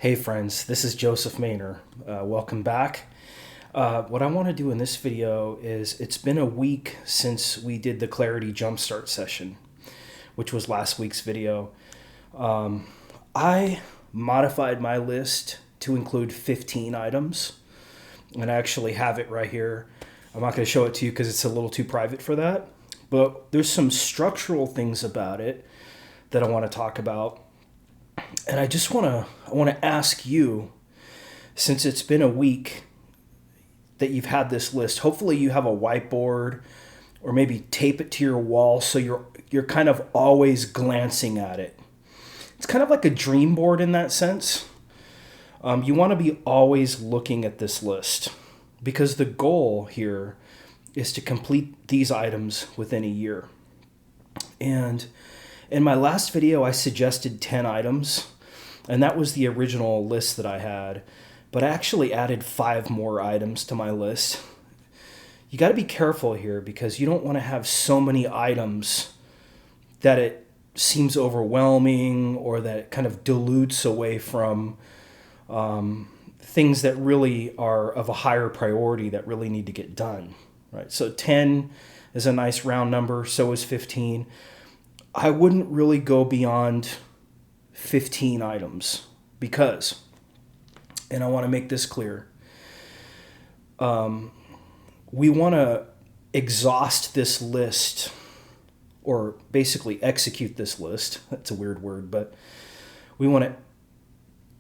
Hey friends, this is Joseph Maynor. Welcome back. What I want to do in this video is it's been a week since we did the Clarity Jumpstart session, which was last week's video. I modified my list to include 15 items, and I actually have it right here. I'm not going to show it to you because it's a little too private for that, but there's some structural things about it that I want to talk about. And I want to ask you, since it's been a week that you've had this list, hopefully you have a whiteboard or maybe tape it to your wall so you're kind of always glancing at it. It's kind of like a dream board in that sense. You want to be always looking at this list because the goal here is to complete these items within a year. And in my last video, I suggested 10 items, and that was the original list that I had, but I actually added 5 more items to my list. You got to be careful here because you don't want to have so many items that it seems overwhelming or that it kind of dilutes away from things that really are of a higher priority that really need to get done, right? So 10 is a nice round number, so is 15. I wouldn't really go beyond 15 items because, and I want to make this clear, we want to exhaust this list or basically execute this list. That's a weird word, but we want to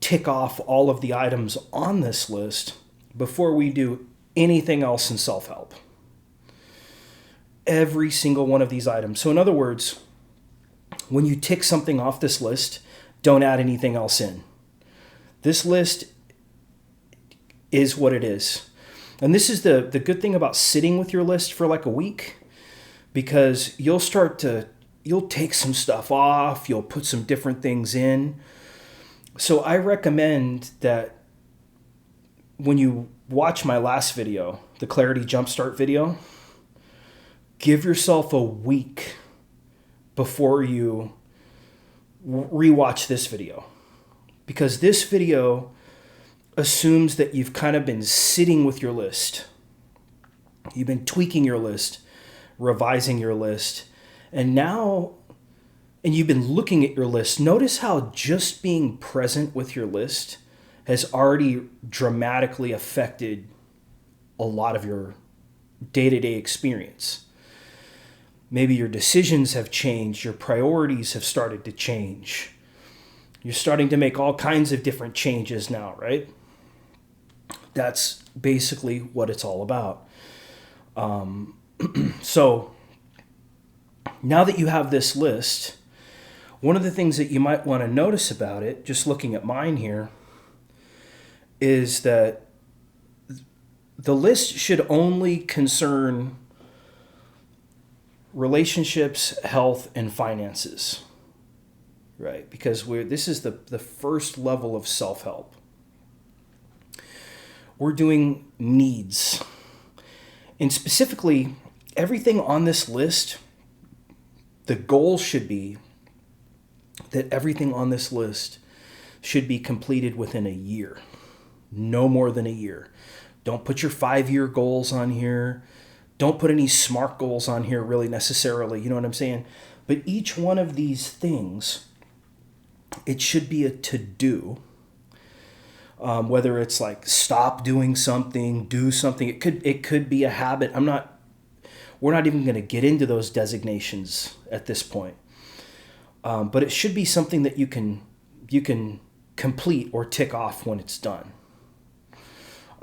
tick off all of the items on this list before we do anything else in self-help. Every single one of these items. So in other words, when you tick something off this list, don't add anything else in. This list is what it is. And this is the good thing about sitting with your list for like a week, because you'll take some stuff off, you'll put some different things in. So I recommend that when you watch my last video, the Clarity Jumpstart video, give yourself a week before you rewatch this video, because this video assumes that you've kind of been sitting with your list. You've been tweaking your list, revising your list, and you've been looking at your list. Notice how just being present with your list has already dramatically affected a lot of your day-to-day experience. Maybe your decisions have changed, your priorities have started to change. You're starting to make all kinds of different changes now, right? That's basically what it's all about. So now that you have this list, one of the things that you might want to notice about it, just looking at mine here, is that the list should only concern relationships, health, and finances, right? Because this is the first level of self-help. We're doing needs. And specifically, everything on this list, the goal should be that everything on this list should be completed within a year. No more than a year. Don't put your 5-year goals on here. Don't put any SMART goals on here really necessarily, you know what I'm saying? But each one of these things, it should be a to-do. Whether it's like stop doing something, do something. It could be a habit. We're not even going to get into those designations at this point. But it should be something that you can complete or tick off when it's done.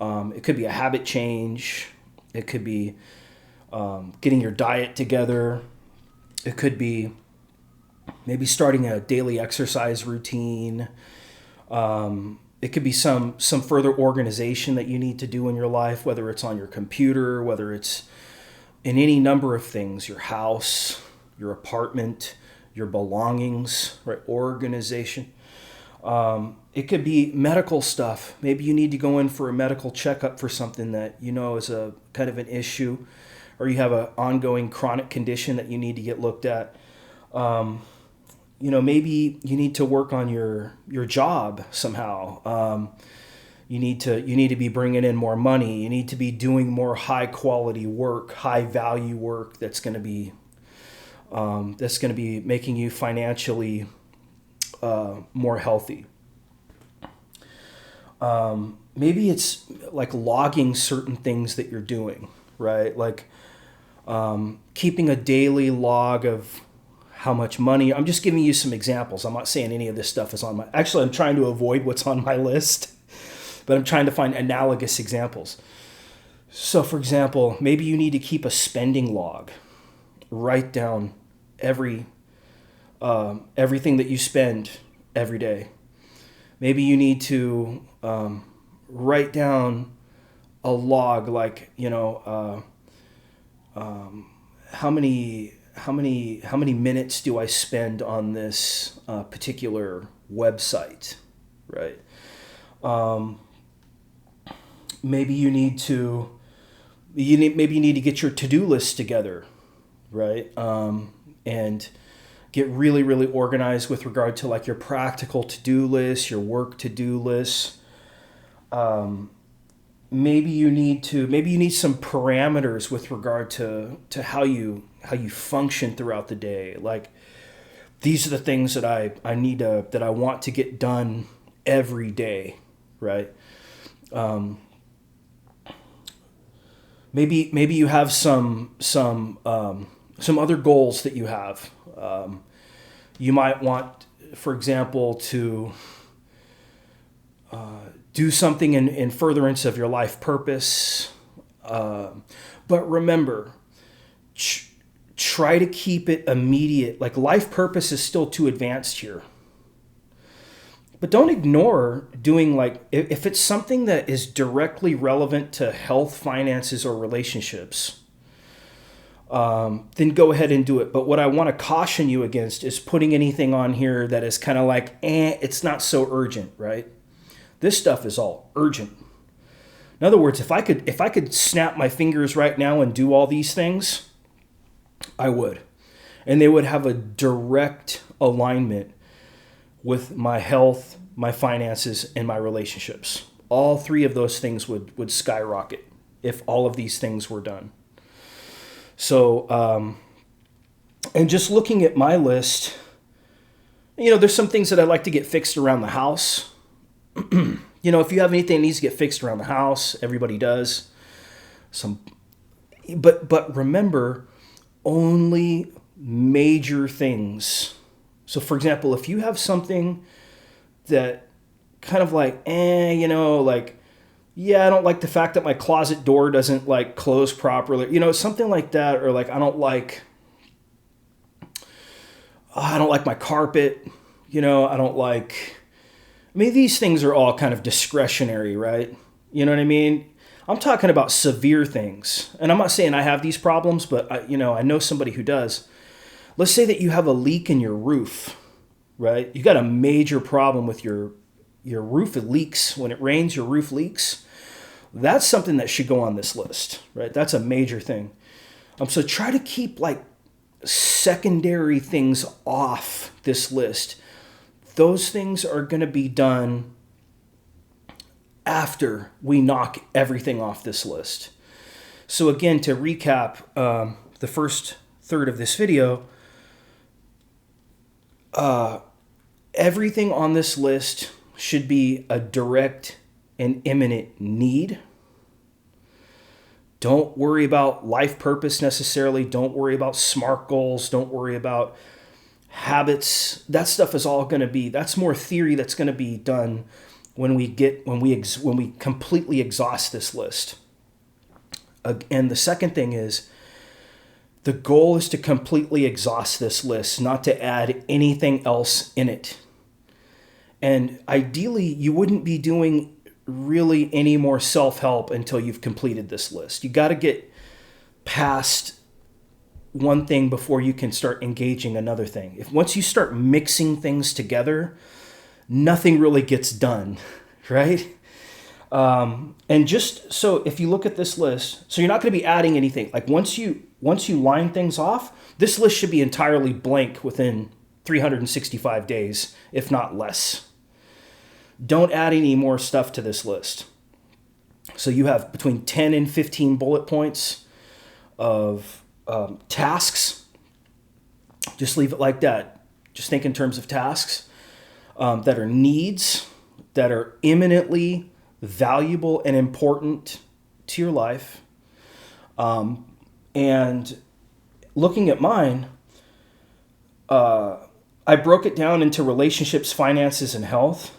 It could be a habit change. It could be getting your diet together. It could be maybe starting a daily exercise routine. It could be some further organization that you need to do in your life, whether it's on your computer, whether it's in any number of things, your house, your apartment, your belongings, right? Organization. It could be medical stuff. Maybe you need to go in for a medical checkup for something that you know is a kind of an issue, or you have an ongoing chronic condition that you need to get looked at. maybe you need to work on your job somehow. You need to be bringing in more money. You need to be doing more high quality work, high value work that's going to be making you financially more healthy. Maybe it's like logging certain things that you're doing, right? Like keeping a daily log of how much money. I'm just giving you some examples. I'm not saying any of this stuff is on my. Actually, I'm trying to avoid what's on my list, but I'm trying to find analogous examples. So, for example, maybe you need to keep a spending log. Write down everything that you spend every day. Maybe you need to write down a log, like how many minutes do I spend on this particular website, right? Maybe you need to get your to-do list together, right? And get really, really organized with regard to like your practical to-do list, your work to-do list. Maybe you need some parameters with regard to how you function throughout the day. Like, these are the things that I want to get done every day, right? Maybe you have some other goals that you have. You might want, for example, to do something in furtherance of your life purpose. But remember, try to keep it immediate. Like, life purpose is still too advanced here. But don't ignore doing, like, if it's something that is directly relevant to health, finances, or relationships, then go ahead and do it. But what I want to caution you against is putting anything on here that is kind of like, it's not so urgent, right? This stuff is all urgent. In other words, if I could snap my fingers right now and do all these things, I would. And they would have a direct alignment with my health, my finances, and my relationships. All three of those things would skyrocket if all of these things were done. So, and just looking at my list, there's some things that I'd like to get fixed around the house. If you have anything that needs to get fixed around the house, everybody does. But remember, only major things. So, for example, if you have something that kind of like, I don't like the fact that my closet door doesn't like close properly, something like that, or like I don't like my carpet, these things are all kind of discretionary, right? You know what I mean? I'm talking about severe things, and I'm not saying I have these problems, but I know somebody who does. Let's say that you have a leak in your roof, right? You got a major problem with your roof. It leaks. When it rains, your roof leaks. That's something that should go on this list, right? That's a major thing. So try to keep like secondary things off this list. Those things are going to be done after we knock everything off this list. So again, to recap the first third of this video, everything on this list should be a direct and imminent need. Don't worry about life purpose necessarily. Don't worry about SMART goals. Don't worry about habits. That stuff is all going to be, that's more theory that's going to be done when we completely exhaust this list. And the second thing is, the goal is to completely exhaust this list, not to add anything else in it. And ideally, you wouldn't be doing really any more self-help until you've completed this list. You got to get past one thing before you can start engaging another thing. Once you start mixing things together, nothing really gets done, right? And just so if you look at this list, so you're not going to be adding anything. Like once you line things off, this list should be entirely blank within 365 days, if not less. Don't add any more stuff to this list. So you have between 10 and 15 bullet points of tasks. Just leave it like that. Just think in terms of tasks that are needs, that are imminently valuable and important to your life. And looking at mine, I broke it down into relationships, finances, and health.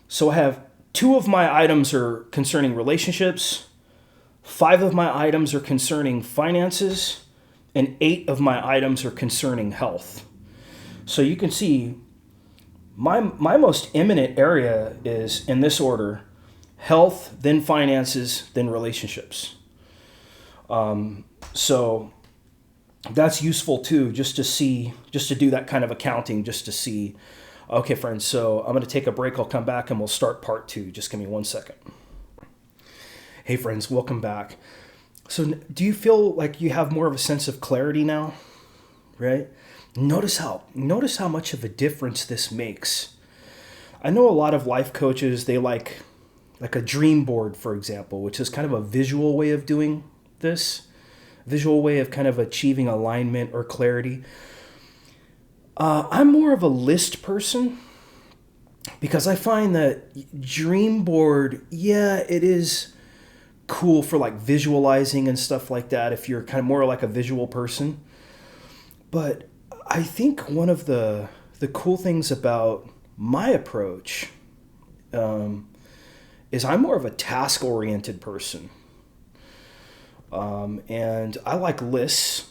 So I have 2 of my items are concerning relationships, 5 of my items are concerning finances, and 8 of my items are concerning health. So you can see my most imminent area is in this order: health, then finances, then relationships. So that's useful too, just to do that kind of accounting, just to see, okay, friends, so I'm going to take a break. I'll come back and we'll start part 2. Just give me 1 second. Hey friends, welcome back. So do you feel like you have more of a sense of clarity now, right? Notice how much of a difference this makes. I know a lot of life coaches, they like a dream board, for example, which is kind of a visual way of doing this, visual way of kind of achieving alignment or clarity. I'm more of a list person because I find that dream board, yeah, it is cool for like visualizing and stuff like that if you're kind of more like a visual person. But I think one of the cool things about my approach is I'm more of a task-oriented person. And I like lists,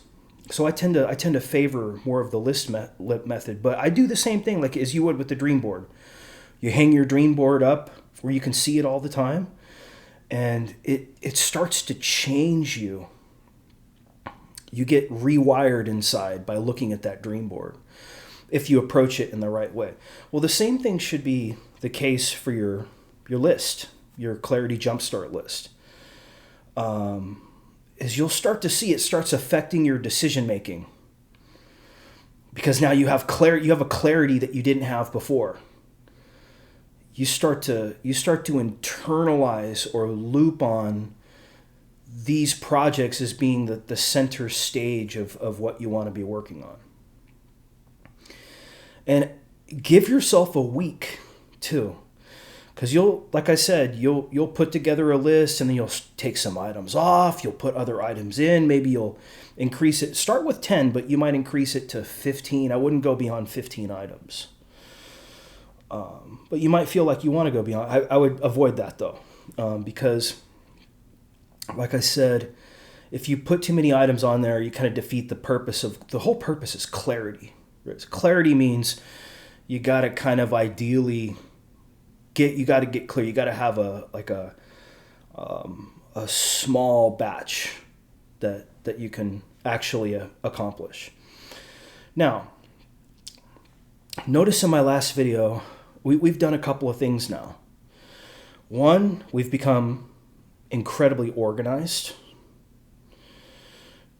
so I tend to favor more of the list method. But I do the same thing like as you would with the dream board. You hang your dream board up where you can see it all the time, and it starts to change you. You get rewired inside by looking at that dream board if you approach it in the right way. Well, the same thing should be the case for your list, your Clarity Jumpstart list. Is you'll start to see it starts affecting your decision making, because now you have a clarity that you didn't have before. You start to internalize or loop on these projects as being the center stage of what you want to be working on. And give yourself a week too. Because like I said, you'll put together a list and then you'll take some items off. You'll put other items in. Maybe you'll increase it. Start with 10, but you might increase it to 15. I wouldn't go beyond 15 items. But you might feel like you want to go beyond. I would avoid that though, because like I said, if you put too many items on there, you kind of defeat the purpose of the whole purpose is clarity. Clarity means you got to kind of ideally get clear. You got to have a small batch that you can actually accomplish. Now, notice in my last video, we've done a couple of things now. One, we've become incredibly organized.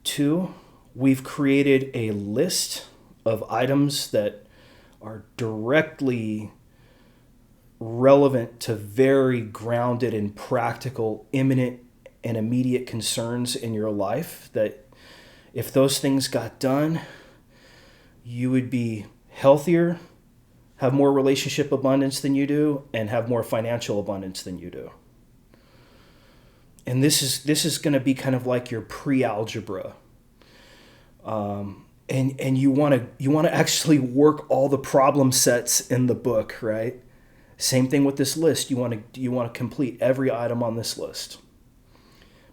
2, we've created a list of items that are directly relevant to very grounded and practical, imminent and immediate concerns in your life, that if those things got done, you would be healthier, have more relationship abundance than you do, and have more financial abundance than you do. And this is going to be kind of like your pre-algebra. And you want to actually work all the problem sets in the book, right? Same thing with this list. You want to complete every item on this list.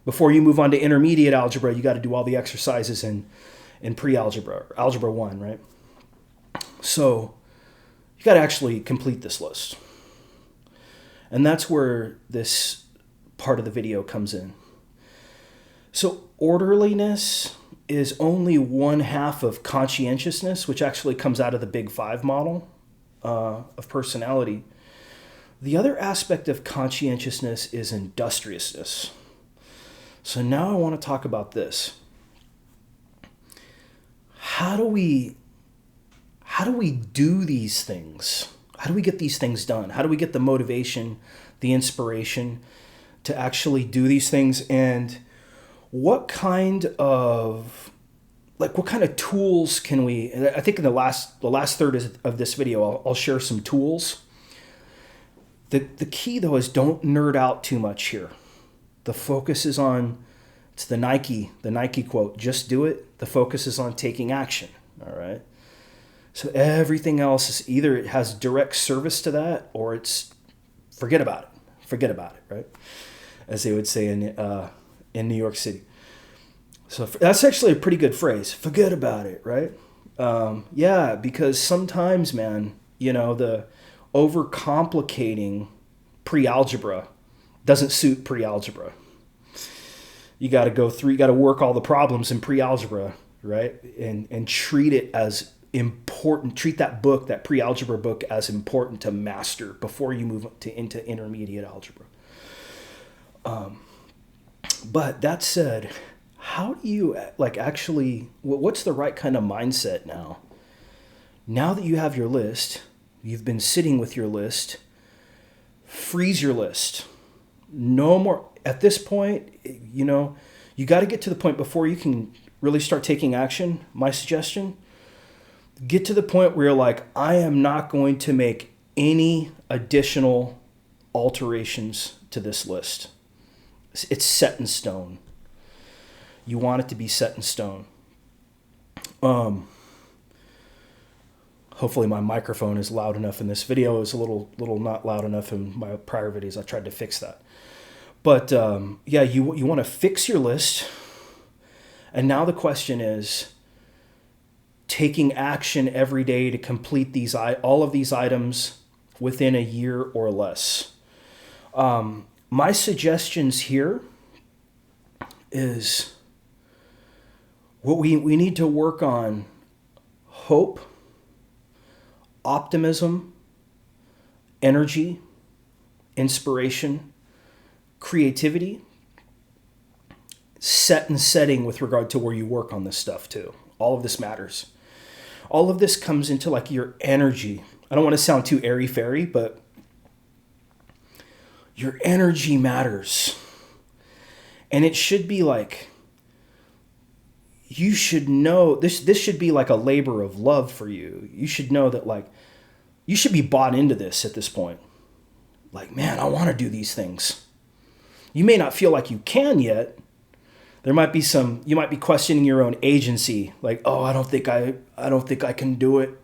Before you move on to intermediate algebra, you got to do all the exercises in pre-algebra, algebra 1, right? So you got to actually complete this list. And that's where this part of the video comes in. So orderliness is only one half of conscientiousness, which actually comes out of the Big Five model of personality. The other aspect of conscientiousness is industriousness. So now I want to talk about this. How do we how do we do these things? How do we get these things done? How do we get the motivation, the inspiration to actually do these things? And what kind of tools can we, I think in the last third of this video, I'll share some tools. The key though is don't nerd out too much here. The focus is on, it's the Nike quote, just do it. The focus is on taking action. All right. So everything else is either it has direct service to that, or it's forget about it, right? As they would say in New York City. So that's actually a pretty good phrase. Forget about it, right? Yeah, because sometimes, man, the overcomplicating pre-algebra doesn't suit pre-algebra. You got to work all the problems in pre-algebra, right? And treat it as important. Treat that pre-algebra book as important to master before you move into intermediate algebra. But that said, how do you what's the right kind of mindset now? Now that you have your list, you've been sitting with your list, freeze your list. No more. At this point, you got to get to the point before you can really start taking action. My suggestion, get to the point where you're like, I am not going to make any additional alterations to this list. It's set in stone. You want it to be set in stone. Hopefully my microphone is loud enough in this video. It was a little not loud enough in my prior videos. I tried to fix that. But you want to fix your list. And now the question is taking action every day to complete all of these items within a year or less. My suggestions here is what we need to work on: hope, optimism, energy, inspiration, creativity, setting with regard to where you work on this stuff too. All of this matters. All of this comes into like your energy. I don't want to sound too airy-fairy, but your energy matters. And it should be like, you should know, this should be like a labor of love for you. You should know that like, you should be bought into this at this point. Like, man, I want to do these things. You may not feel like you can yet. There might be you might be questioning your own agency. Like, oh, I don't think I can do it,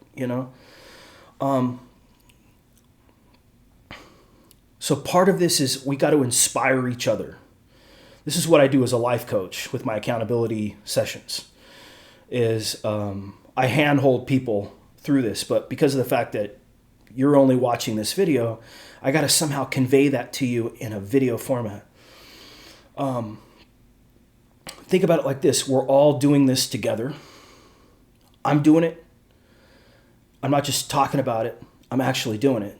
So part of this is we got to inspire each other. This is what I do as a life coach with my accountability sessions, is I handhold people through this, but because of the fact that you're only watching this video, I got to somehow convey that to you in a video format. Think about it like this. We're all doing this together. I'm doing it. I'm not just talking about it. I'm actually doing it.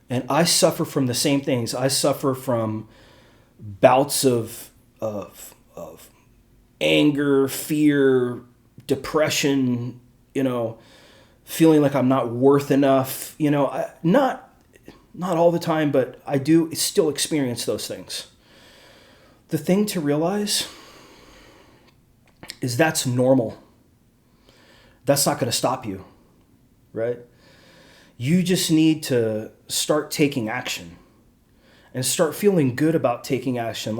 And I suffer from the same things. I suffer from bouts of anger, fear, depression, feeling like I'm not worth enough, not all the time, but I do still experience those things. The thing to realize is that's normal. That's not going to stop you, right? You just need to start taking action and start feeling good about taking action.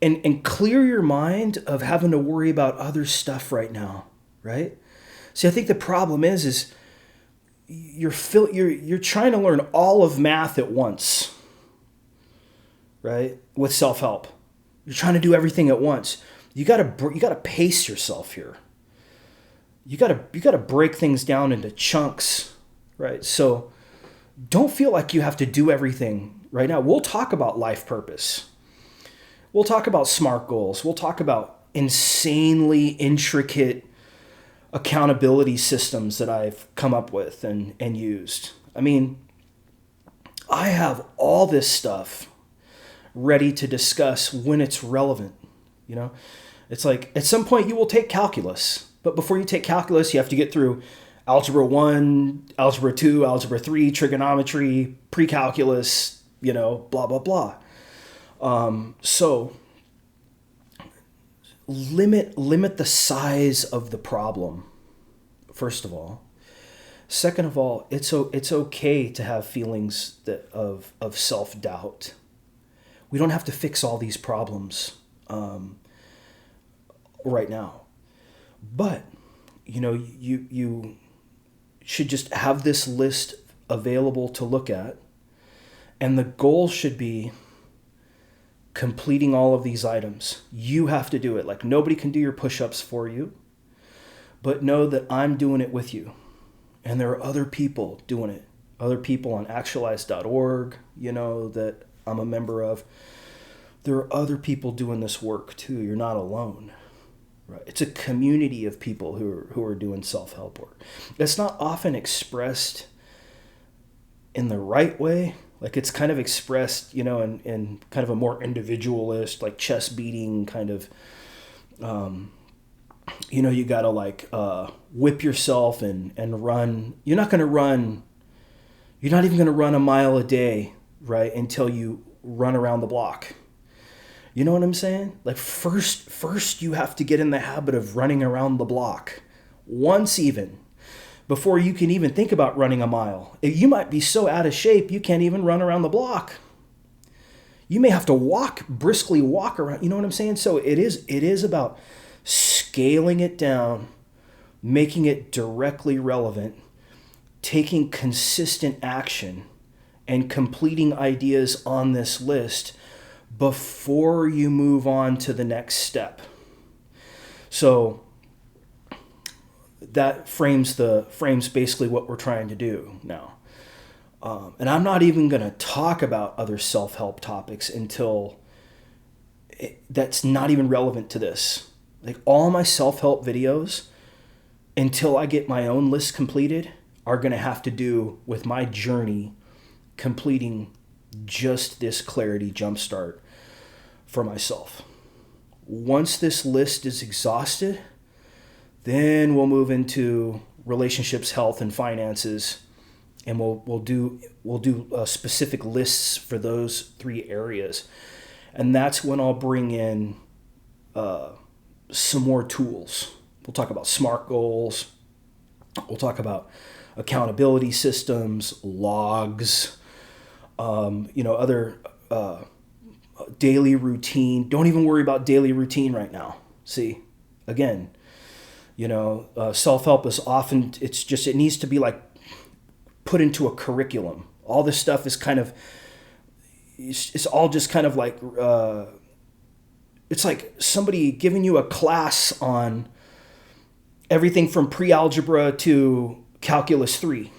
And clear your mind of having to worry about other stuff right now, right? See, I think the problem is you're trying to learn all of math at once, right? With self-help. You're trying to do everything at once. You gotta pace yourself here. You gotta break things down into chunks, right? So don't feel like you have to do everything right now. We'll talk about life purpose. We'll talk about SMART goals. We'll talk about insanely intricate accountability systems that I've come up with and used. I mean, I have all this stuff ready to discuss when it's relevant. It's like at some point you will take calculus, but before you take calculus, you have to get through Algebra 1, Algebra 2, Algebra 3, trigonometry, pre-calculus, blah, blah, blah. So limit the size of the problem, first of all. Second of all, it's okay to have feelings of self-doubt. We don't have to fix all these problems right now. But, you should just have this list available to look at. And the goal should be completing all of these items. You have to do it. Like, nobody can do your push-ups for you. But know that I'm doing it with you. And there are other people doing it. Other people on actualize.org, that I'm a member of. There are other people doing this work too. You're not alone. Right? It's a community of people who are doing self-help work. It's not often expressed in the right way. Like, it's kind of expressed, in kind of a more individualist, like chest beating kind of, you got to whip yourself and run. You're not even going to run a mile a day, right? Until you run around the block. You know what I'm saying? Like, first you have to get in the habit of running around the block once, even before you can even think about running a mile. You might be so out of shape you can't even run around the block. You may have to briskly walk around. You know what I'm saying? So it is about scaling it down, making it directly relevant, taking consistent action, and completing ideas on this list before you move on to the next step. So that frames basically what we're trying to do now. And I'm not even going to talk about other self-help topics until that's not even relevant to this. Like, all my self-help videos, until I get my own list completed, are going to have to do with my journey completing just this clarity jumpstart for myself. Once this list is exhausted, then we'll move into relationships, health, and finances, and we'll do specific lists for those 3 areas. And that's when I'll bring in some more tools. We'll talk about SMART goals. We'll talk about accountability systems, logs, other daily routine. Don't even worry about daily routine right now. See, again, self-help is often, it needs to be like put into a curriculum. All this stuff is kind of, it's all just kind of like, it's like somebody giving you a class on everything from pre-algebra to calculus 3.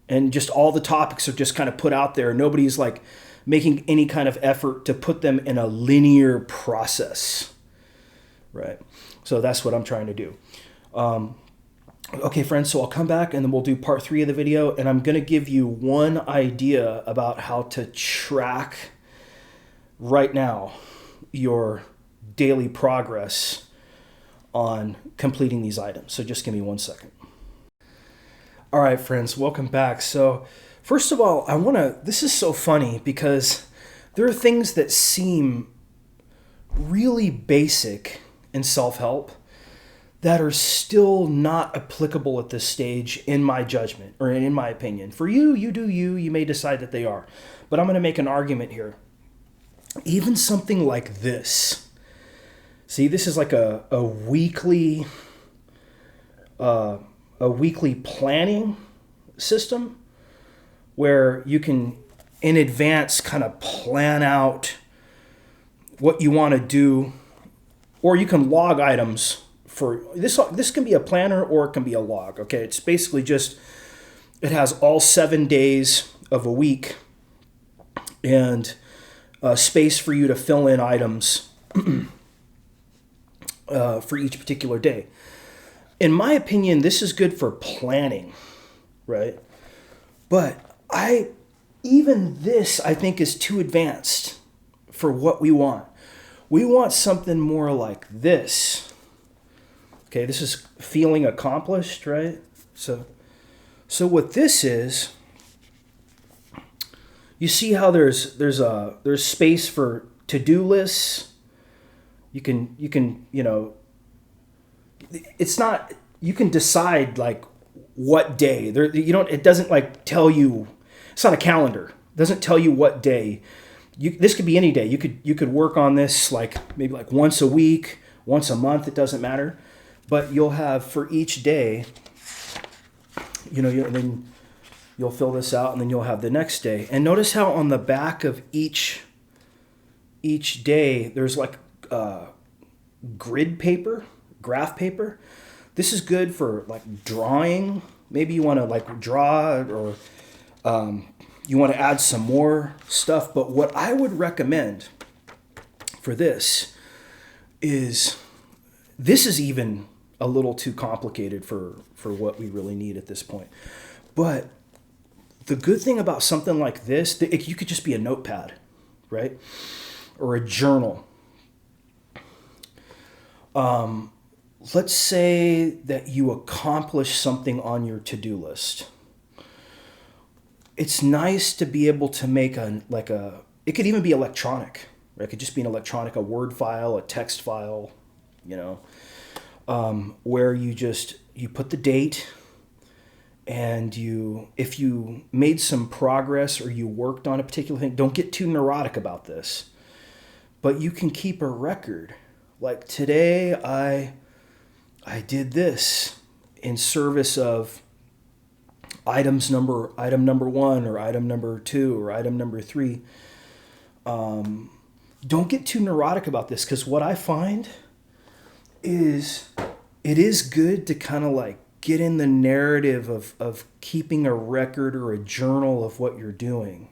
And just all the topics are just kind of put out there. Nobody's like making any kind of effort to put them in a linear process, right? So that's what I'm trying to do. Okay, friends, so I'll come back and then we'll do part 3 of the video, and I'm going to give you one idea about how to track right now your daily progress on completing these items. So just give me 1 second. All right, friends, welcome back. So first of all, this is so funny because there are things that seem really basic in self-help that are still not applicable at this stage, in my judgment, or in my opinion. For you, you do you may decide that they are. But I'm going to make an argument here. Even something like this. See, this is like a weekly planning system where you can, in advance, kind of plan out what you want to do, or you can log items for this. This can be a planner or it can be a log. Okay, it's basically just, it has all 7 days of a week and space for you to fill in items for each particular day. In my opinion, this is good for planning, right? But even this, I think, is too advanced for what we want. We want something more like this. Okay, this is feeling accomplished, right? So So what this is, you see how there's space for to-do lists. You can it's not, you can decide like what day. It doesn't like tell you, it's not a calendar. It doesn't tell you what day. This could be any day. You could work on this like maybe like once a week, once a month, it doesn't matter. But you'll have for each day, then you'll fill this out and then you'll have the next day. And notice how on the back of each day, there's like grid paper, graph paper. This is good for like drawing. Maybe you want to like draw or you want to add some more stuff. But what I would recommend for this is even a little too complicated for what we really need at this point. But the good thing about something like this, you could just be a notepad, right? Or a journal. Let's say that you accomplish something on your to-do list. It's nice to be able to make it could even be electronic, right? It could just be an electronic, a Word file, a text file, where you put the date and if you made some progress or you worked on a particular thing, don't get too neurotic about this, but you can keep a record. Like today I did this in service of item number 1 or item number 2 or item number 3. Don't get too neurotic about this, because what I find is it is good to kind of like get in the narrative of keeping a record or a journal of what you're doing.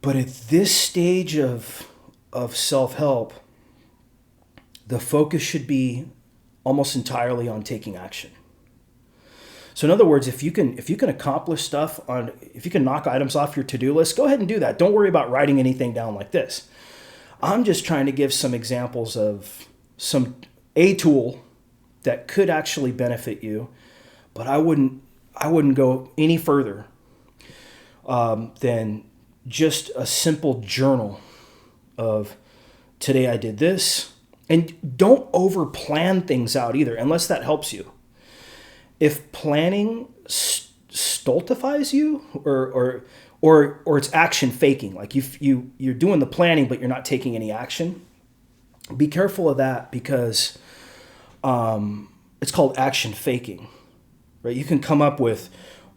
But at this stage of self-help, the focus should be almost entirely on taking action. So in other words, if you can accomplish stuff if you can knock items off your to-do list, go ahead and do that. Don't worry about writing anything down like this. I'm just trying to give some examples of a tool that could actually benefit you, but I wouldn't go any further than just a simple journal of today I did this. And don't over plan things out either, unless that helps you. If planning stultifies you or it's action faking, like you're doing the planning but you're not taking any action, be careful of that, because it's called action faking, right? You can come up with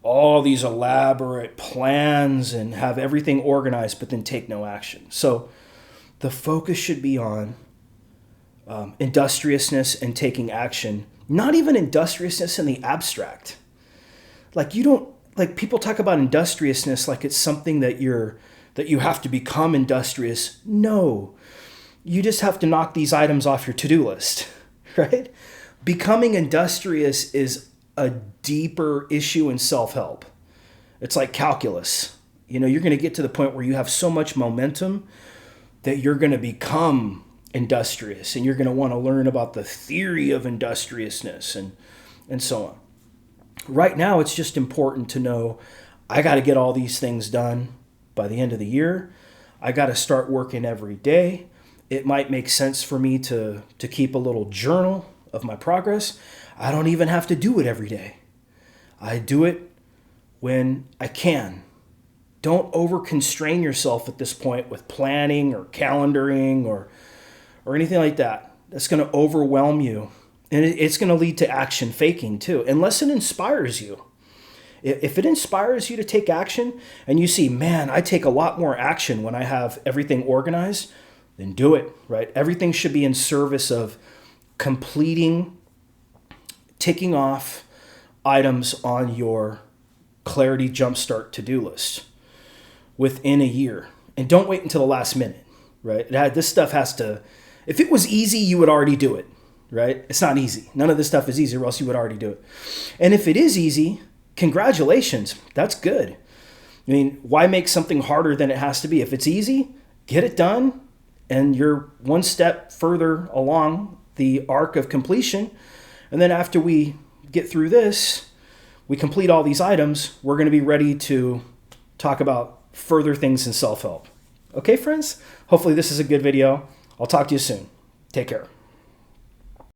all these elaborate plans and have everything organized but then take no action. So the focus should be on industriousness and taking action, not even industriousness in the abstract. Like people talk about industriousness like it's something that you have to become industrious. No, you just have to knock these items off your to-do list, right? Becoming industrious is a deeper issue in self-help. It's like calculus. You're going to get to the point where you have so much momentum that you're going to become industrious, and you're going to want to learn about the theory of industriousness and so on. Right now, it's just important to know I got to get all these things done by the end of the year. I got to start working every day. It might make sense for me to keep a little journal of my progress. I don't even have to do it every day. I do it when I can. Don't over constrain yourself at this point with planning or calendaring or anything like that. That's going to overwhelm you. And it's going to lead to action faking too, unless it inspires you. If it inspires you to take action and you see, man, I take a lot more action when I have everything organized, then do it, right? Everything should be in service of ticking off items on your Clarity Jumpstart to-do list within a year. And don't wait until the last minute, right? This stuff has to, if it was easy, you would already do it, right? It's not easy. None of this stuff is easy, or else you would already do it. And if it is easy, congratulations. That's good. I mean, why make something harder than it has to be? If it's easy, get it done, and you're one step further along the arc of completion. And then after we get through this, we complete all these items, we're going to be ready to talk about further things in self-help. Okay, friends? Hopefully this is a good video. I'll talk to you soon. Take care.